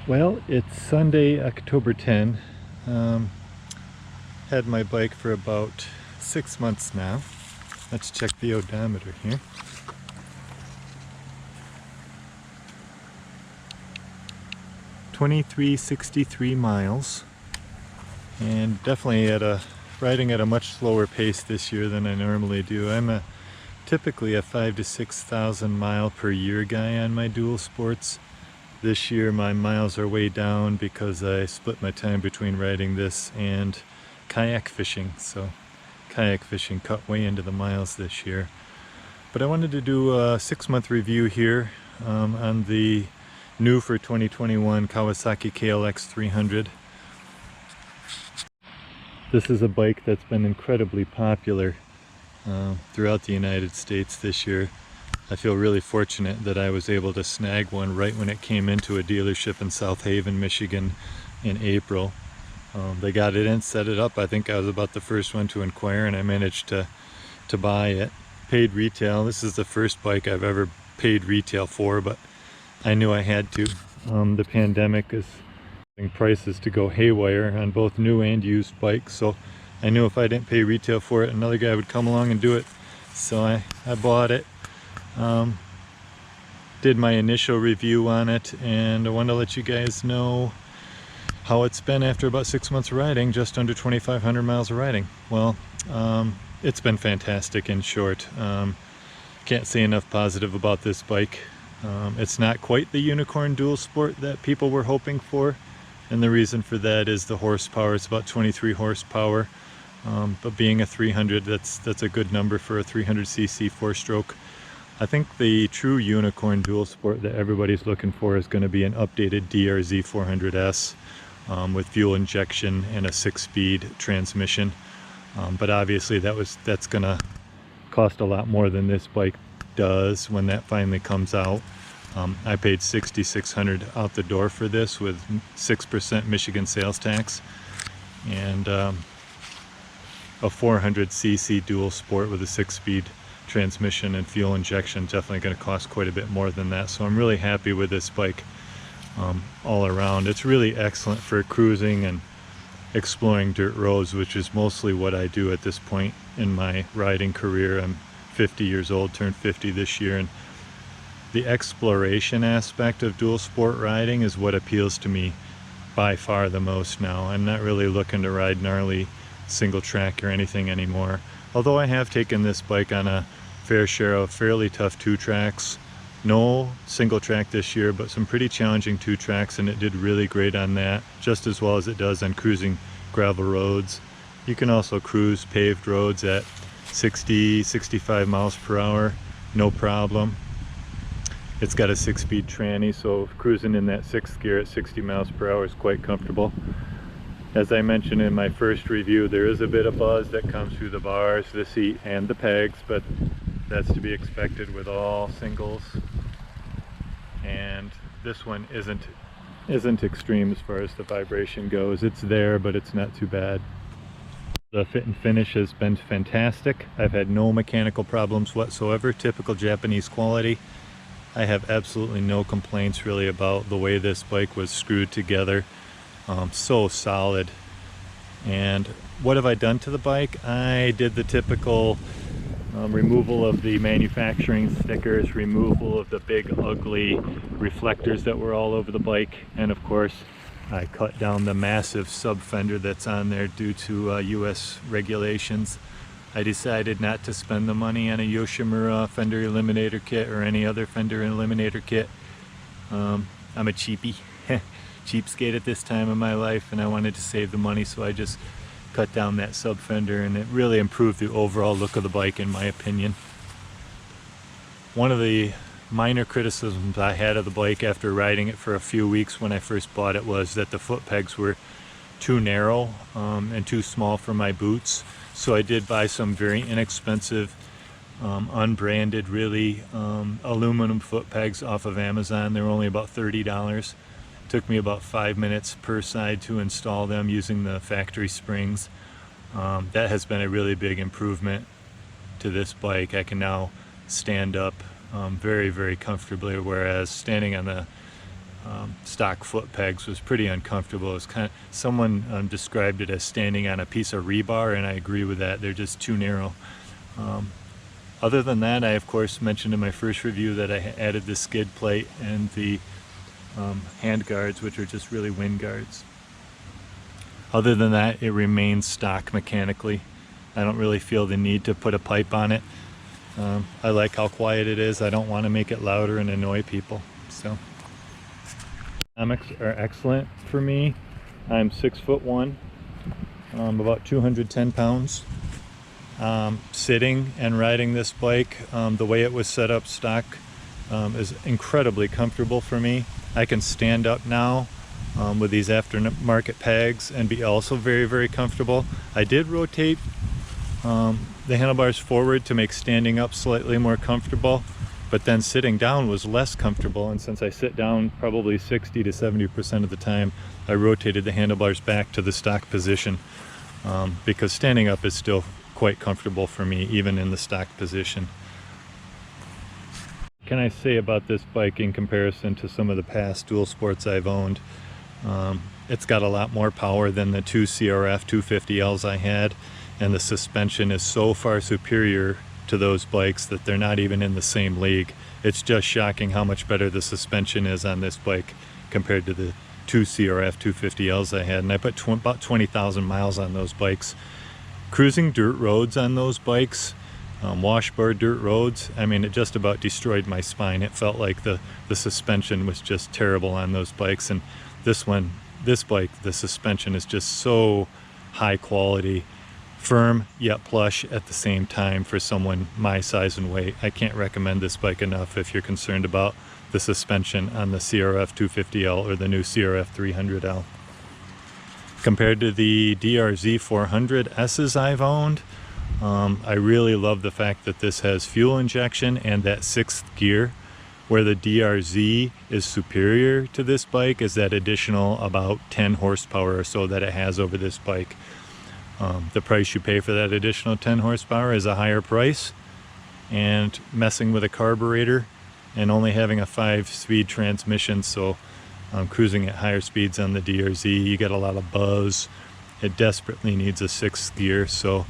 Well, it's Sunday, October 10. Had my bike for about 6 months now. Let's check the odometer here. $23.63 miles, and definitely riding at a much slower pace this year than I normally do. I'm typically a 5,000 to 6,000 mile per year guy on my dual sports. This year my miles are way down because I split my time between riding this and kayak fishing. So kayak fishing cut way into the miles this year. But I wanted to do a 6-month review here on the new for 2021 Kawasaki KLX300. This is a bike that's been incredibly popular throughout the United States this year. I feel really fortunate that I was able to snag one right when it came into a dealership in South Haven, Michigan in April. They got it in, set it up. I think I was about the first one to inquire, and I managed to buy it. Paid retail. This is the first bike I've ever paid retail for, but I knew I had to. The pandemic is causing prices to go haywire on both new and used bikes, so I knew if I didn't pay retail for it, another guy would come along and do it. So I bought it. Did my initial review on it, and I want to let you guys know how it's been after about 6 months of riding, just under 2,500 miles of riding. Well, it's been fantastic in short. Can't say enough positive about this bike. It's not quite the unicorn dual sport that people were hoping for, and the reason for that is the horsepower. It's about 23 horsepower, but being a 300, that's a good number for a 300cc 4-stroke. I think the true unicorn dual sport that everybody's looking for is going to be an updated DRZ 400S with fuel injection and a 6-speed transmission. But obviously that's going to cost a lot more than this bike does when that finally comes out. I paid $6,600 out the door for this with 6% Michigan sales tax, and a 400cc dual sport with a 6-speed transmission and fuel injection definitely going to cost quite a bit more than that. So I'm really happy with this bike all around. It's really excellent for cruising and exploring dirt roads, which is mostly what I do at this point in my riding career. I'm 50 years old, turned 50 this year, and the exploration aspect of dual sport riding is what appeals to me by far the most now. I'm not really looking to ride gnarly single track or anything anymore, although I have taken this bike on a fair share of fairly tough 2-tracks. No single track this year, but some pretty challenging 2-tracks, and it did really great on that, just as well as it does on cruising gravel roads. You can also cruise paved roads at 60, 65 miles per hour, no problem. It's got a 6-speed tranny, so cruising in that 6th gear at 60 miles per hour is quite comfortable. As I mentioned in my first review, there is a bit of buzz that comes through the bars, the seat, and the pegs, but that's to be expected with all singles. And this one isn't extreme as far as the vibration goes. It's there, but it's not too bad. The fit and finish has been fantastic. I've had no mechanical problems whatsoever. Typical Japanese quality. I have absolutely no complaints really about the way this bike was screwed together. So solid. And what have I done to the bike? I did the typical removal of the manufacturing stickers, removal of the big ugly reflectors that were all over the bike, and of course I cut down the massive sub fender that's on there due to US regulations. I decided not to spend the money on a Yoshimura fender eliminator kit or any other fender eliminator kit. I'm a cheapie, cheapskate at this time of my life, and I wanted to save the money, so I just cut down that sub fender, and it really improved the overall look of the bike in my opinion. One of the minor criticisms I had of the bike after riding it for a few weeks when I first bought it was that the foot pegs were too narrow and too small for my boots. So I did buy some very inexpensive unbranded really aluminum foot pegs off of Amazon. They were only about $30. Took me about 5 minutes per side to install them using the factory springs. That has been a really big improvement to this bike. I can now stand up very, very comfortably, whereas standing on the stock foot pegs was pretty uncomfortable. It's kind of, someone described it as standing on a piece of rebar, and I agree with that. They're just too narrow. Other than that, I of course mentioned in my first review that I added the skid plate and the hand guards, which are just really wind guards. Other than that, it remains stock mechanically. I don't really feel the need to put a pipe on it. I like how quiet it is. I don't want to make it louder and annoy people. So, ergonomics are excellent for me. I'm 6'1", about 210 pounds. Sitting and riding this bike, the way it was set up stock, is incredibly comfortable for me. I can stand up now with these aftermarket pegs and be also very, very comfortable. I did rotate the handlebars forward to make standing up slightly more comfortable, but then sitting down was less comfortable, and since I sit down probably 60 to 70% of the time, I rotated the handlebars back to the stock position, because standing up is still quite comfortable for me even in the stock position. What can I say about this bike in comparison to some of the past dual sports I've owned? It's got a lot more power than the two CRF 250Ls I had, and the suspension is so far superior to those bikes that they're not even in the same league. It's just shocking how much better the suspension is on this bike compared to the two CRF 250Ls I had, and I put about 20,000 miles on those bikes. Cruising dirt roads on those bikes, washboard dirt roads, I mean, it just about destroyed my spine. It felt like the suspension was just terrible on those bikes, and this bike, the suspension is just so high quality, firm yet plush at the same time for someone my size and weight. I can't recommend this bike enough if you're concerned about the suspension on the CRF 250L or the new CRF 300L. Compared to the DRZ 400S's I've owned, I really love the fact that this has fuel injection and that sixth gear. Where the DRZ is superior to this bike is that additional about 10 horsepower or so that it has over this bike. The price you pay for that additional 10 horsepower is a higher price, and messing with a carburetor and only having a 5-speed transmission, so cruising at higher speeds on the DRZ, you get a lot of buzz. It desperately needs a sixth gear, so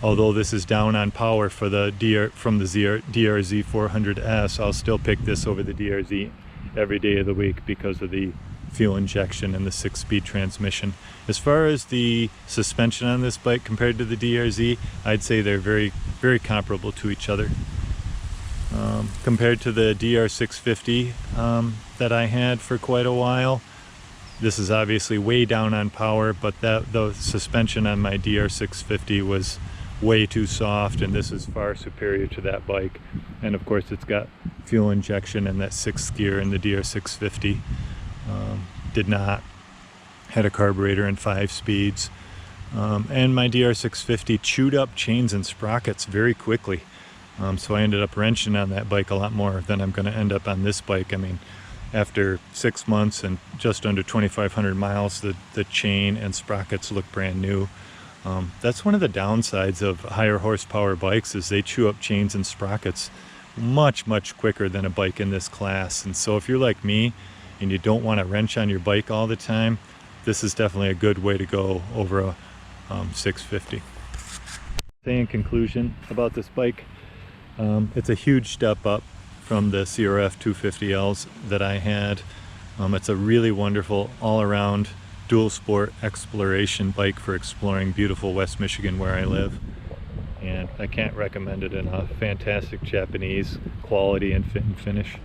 although this is down on power for the DRZ 400S, I'll still pick this over the DRZ every day of the week because of the fuel injection and the 6-speed transmission. As far as the suspension on this bike compared to the DRZ, I'd say they're very, very comparable to each other. Compared to the DR650 that I had for quite a while, this is obviously way down on power, but the suspension on my DR650 was way too soft, and this is far superior to that bike. And of course it's got fuel injection and that sixth gear in the DR650. Did not had a carburetor and 5 speeds, and my DR650 chewed up chains and sprockets very quickly, so I ended up wrenching on that bike a lot more than I'm going to end up on this bike. I mean, after 6 months and just under 2,500 miles, the chain and sprockets look brand new. That's one of the downsides of higher horsepower bikes, is they chew up chains and sprockets much quicker than a bike in this class. And so if you're like me and you don't want to wrench on your bike all the time, this is definitely a good way to go over a 650. Say in conclusion about this bike, it's a huge step up from the CRF 250Ls that I had. It's a really wonderful all-around dual sport exploration bike for exploring beautiful West Michigan where I live, and I can't recommend it enough. Fantastic Japanese quality and fit and finish.